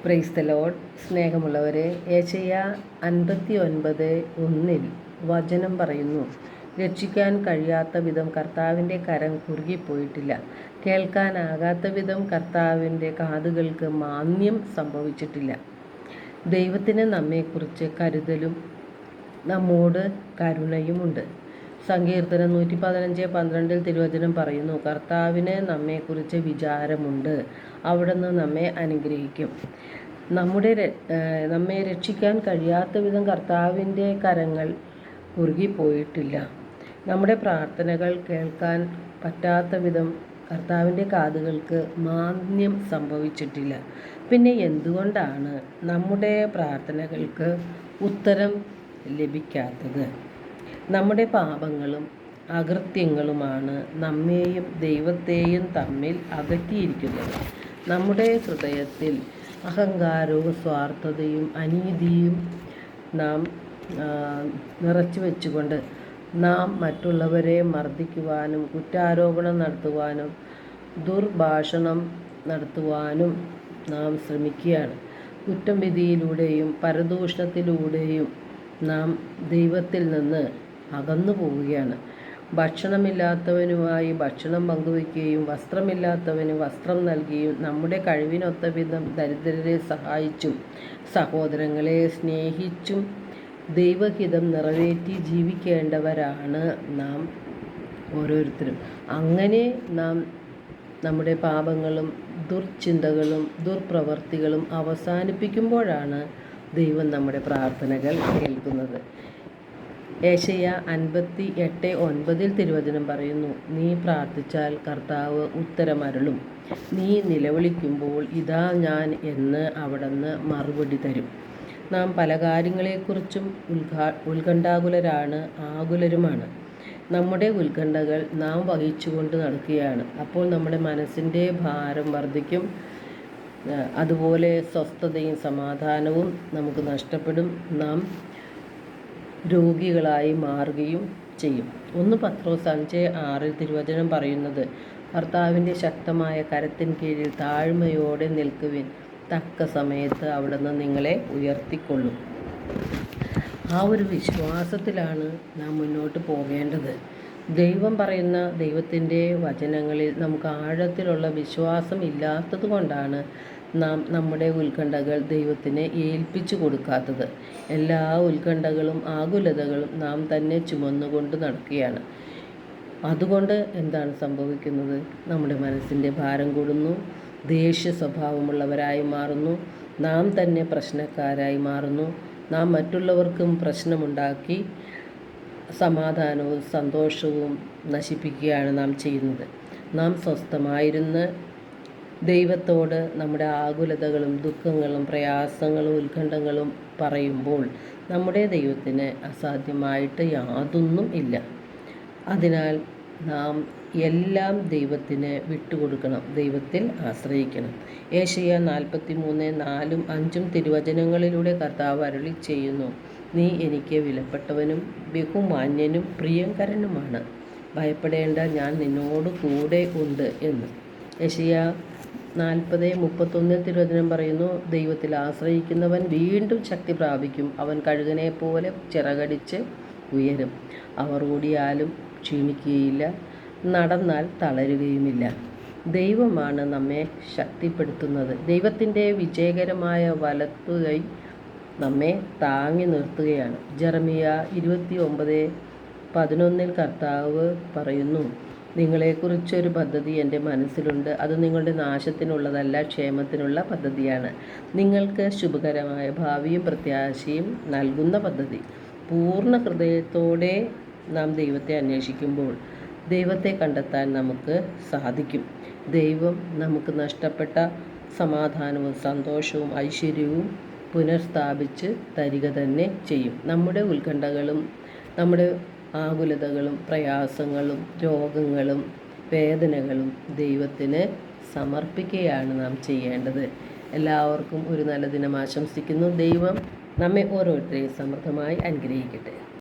Praise the Lord. സ്നേഹമുള്ളവരെ, യെശയ്യാ 59:1 വചനം പറയുന്നു, രക്ഷിക്കാൻ കഴിയാത്ത വിധം കർത്താവിൻ്റെ കരം കുറുകിപ്പോയിട്ടില്ല, കേൾക്കാനാകാത്ത വിധം കർത്താവിൻ്റെ കാതുകൾക്ക് മാന്ദ്യം സംഭവിച്ചിട്ടില്ല. ദൈവത്തിന് നമ്മെക്കുറിച്ച് കരുതലും നമ്മോട് കരുണയുമുണ്ട്. സങ്കീർത്തനം 115:12 തിരുവചനം പറയുന്നു, കർത്താവിന് നമ്മെക്കുറിച്ച് വിചാരമുണ്ട്, അവിടുന്ന് നമ്മെ അനുഗ്രഹിക്കും. നമ്മെ രക്ഷിക്കാൻ കഴിയാത്ത വിധം കർത്താവിൻ്റെ കരങ്ങൾ കുറുകിപ്പോയിട്ടില്ല. നമ്മുടെ പ്രാർത്ഥനകൾ കേൾക്കാൻ പറ്റാത്ത വിധം കർത്താവിൻ്റെ കാതുകൾക്ക് മാന്ദ്യം സംഭവിച്ചിട്ടില്ല. പിന്നെ എന്തുകൊണ്ടാണ് നമ്മുടെ പ്രാർത്ഥനകൾക്ക് ഉത്തരം ലഭിക്കാത്തത്? നമ്മുടെ പാപങ്ങളും അകൃത്യങ്ങളുമാണ് നമ്മെയും ദൈവത്തെയും തമ്മിൽ അകറ്റിയിരിക്കുന്നത്. നമ്മുടെ ഹൃദയത്തിൽ അഹങ്കാരവും സ്വാർത്ഥതയും അനീതിയും നാം നിറച്ചു വെച്ചുകൊണ്ട് നാം മറ്റുള്ളവരെ മർദ്ദിക്കുവാനും കുറ്റാരോപണം നടത്തുവാനും ദുർഭാഷണം നടത്തുവാനും നാം ശ്രമിക്കുകയാണ്. കുറ്റം വിധിയിലൂടെയും പരദൂഷണത്തിലൂടെയും നാം ദൈവത്തിൽ നിന്ന് അകന്നു പോവുകയാണ്. ഭക്ഷണമില്ലാത്തവനുമായി ഭക്ഷണം പങ്കുവയ്ക്കുകയും വസ്ത്രമില്ലാത്തവന് വസ്ത്രം നൽകിയും നമ്മുടെ കഴിവിനൊത്ത വിധം ദരിദ്രരെ സഹായിച്ചും സഹോദരങ്ങളെ സ്നേഹിച്ചും ദൈവഹിതം നിറവേറ്റി ജീവിക്കേണ്ടവരാണ് നാം ഓരോരുത്തരും. അങ്ങനെ നാം നമ്മുടെ പാപങ്ങളും ദുർചിന്തകളും ദുർപ്രവർത്തികളും അവസാനിപ്പിക്കുമ്പോഴാണ് ദൈവം നമ്മുടെ പ്രാർത്ഥനകൾ കേൾക്കുന്നത്. യെശയ്യാ 58:9 തിരുവചനം പറയുന്നു, നീ പ്രാർത്ഥിച്ചാൽ കർത്താവ് ഉത്തരമരുളും, നീ നിലവിളിക്കുമ്പോൾ ഇതാ ഞാൻ എന്ന് അവിടുന്ന് മറുപടി തരും. നാം പല കാര്യങ്ങളെക്കുറിച്ചും ഉത്കണ്ഠാകുലരാണ്, ആകുലരുമാണ്. നമ്മുടെ ഉത്കണ്ഠകൾ നാം വഹിച്ചുകൊണ്ട് നടക്കുകയാണ്. അപ്പോൾ നമ്മുടെ മനസ്സിൻ്റെ ഭാരം വർദ്ധിക്കും. അതുപോലെ സ്വസ്ഥതയും സമാധാനവും നമുക്ക് നഷ്ടപ്പെടും. നാം രോഗികളായി മാറുകയും ചെയ്യും. 1 പത്രോസ് 5:6 തിരുവചനം പറയുന്നത്, കർത്താവിൻ്റെ ശക്തമായ കരത്തിൻ കീഴിൽ താഴ്മയോടെ നിൽക്കുവിൻ, തക്ക സമയത്ത് അവിടുന്ന് നിങ്ങളെ ഉയർത്തിക്കൊള്ളും. ആ ഒരു വിശ്വാസത്തിലാണ് നാം മുന്നോട്ട് പോകേണ്ടത്. ദൈവം പറയുന്ന ദൈവത്തിൻ്റെ വചനങ്ങളിൽ നമുക്ക് ആഴത്തിലുള്ള വിശ്വാസം ഇല്ലാത്തത് കൊണ്ടാണ് നാം നമ്മുടെ ഉത്കണ്ഠകൾ ദൈവത്തിന് ഏൽപ്പിച്ചു കൊടുക്കാത്തത്. എല്ലാ ഉത്കണ്ഠകളും ആകുലതകളും നാം തന്നെ ചുമന്നുകൊണ്ട് നടക്കുകയാണ്. അതുകൊണ്ട് എന്താണ് സംഭവിക്കുന്നത്? നമ്മുടെ മനസ്സിൻ്റെ ഭാരം കൂടുന്നു, ദേഷ്യ സ്വഭാവമുള്ളവരായി മാറുന്നു, നാം തന്നെ പ്രശ്നക്കാരായി മാറുന്നു, നാം മറ്റുള്ളവർക്കും പ്രശ്നമുണ്ടാക്കി സമാധാനവും സന്തോഷവും നശിപ്പിക്കുകയാണ് നാം ചെയ്യുന്നത്. നാം സ്വസ്ഥമായിരുന്ന് ദൈവത്തോട് നമ്മുടെ ആകുലതകളും ദുഃഖങ്ങളും പ്രയാസങ്ങളും ഉത്കണ്ഠങ്ങളും പറയുമ്പോൾ നമ്മുടെ ദൈവത്തിന് അസാധ്യമായിട്ട് യാതൊന്നും ഇല്ല. അതിനാൽ നാം എല്ലാം ദൈവത്തിന് വിട്ടുകൊടുക്കണം, ദൈവത്തിൽ ആശ്രയിക്കണം. യെശയ്യാ 43:4-5 തിരുവചനങ്ങളിലൂടെ കർത്താവ് അരുളി ചെയ്യുന്നു, നീ എനിക്ക് വിലപ്പെട്ടവനും ബഹുമാന്യനും പ്രിയങ്കരനുമാണ്, ഭയപ്പെടേണ്ട, ഞാൻ നിന്നോട് കൂടെ ഉണ്ട് എന്ന്. യെശയ്യാ 40:31 തിരുവചനം പറയുന്നു, ദൈവത്തിൽ ആശ്രയിക്കുന്നവൻ വീണ്ടും ശക്തി പ്രാപിക്കും, അവൻ കഴുകനെ പോലെ ചിറകടിച്ച് ഉയരും, അവർ ഓടിയാലും ക്ഷീണിക്കുകയില്ല, നടന്നാൽ തളരുകയുമില്ല. ദൈവമാണ് നമ്മെ ശക്തിപ്പെടുത്തുന്നത്. ദൈവത്തിൻ്റെ വിജയകരമായ വലത്തുകൈ നമ്മെ താങ്ങി നിർത്തുകയാണ്. ജെറമിയാ 29:11 കർത്താവ് പറയുന്നു, നിങ്ങളെക്കുറിച്ചൊരു പദ്ധതി എൻ്റെ മനസ്സിലുണ്ട്, അത് നിങ്ങളുടെ നാശത്തിനുള്ളതല്ല, ക്ഷേമത്തിനുള്ള പദ്ധതിയാണ്, നിങ്ങൾക്ക് ശുഭകരമായ ഭാവിയും പ്രത്യാശയും നൽകുന്ന പദ്ധതി. പൂർണ്ണ ഹൃദയത്തോടെ നാം ദൈവത്തെ അന്വേഷിക്കുമ്പോൾ ദൈവത്തെ കണ്ടെത്താൻ നമുക്ക് സാധിക്കും. ദൈവം നമുക്ക് നഷ്ടപ്പെട്ട സമാധാനവും സന്തോഷവും ഐശ്വര്യവും പുനഃസ്ഥാപിച്ച് തരിക തന്നെ ചെയ്യും. നമ്മുടെ ഉത്കണ്ഠകളും നമ്മുടെ ആകുലതകളും പ്രയാസങ്ങളും രോഗങ്ങളും വേദനകളും ദൈവത്തിന് സമർപ്പിക്കുകയാണ് നാം ചെയ്യേണ്ടത്. എല്ലാവർക്കും ഒരു നല്ല ദിനം ആശംസിക്കുന്നു. ദൈവം നമ്മെ ഓരോരുത്തരെയും സമൃദ്ധമായി അനുഗ്രഹിക്കട്ടെ.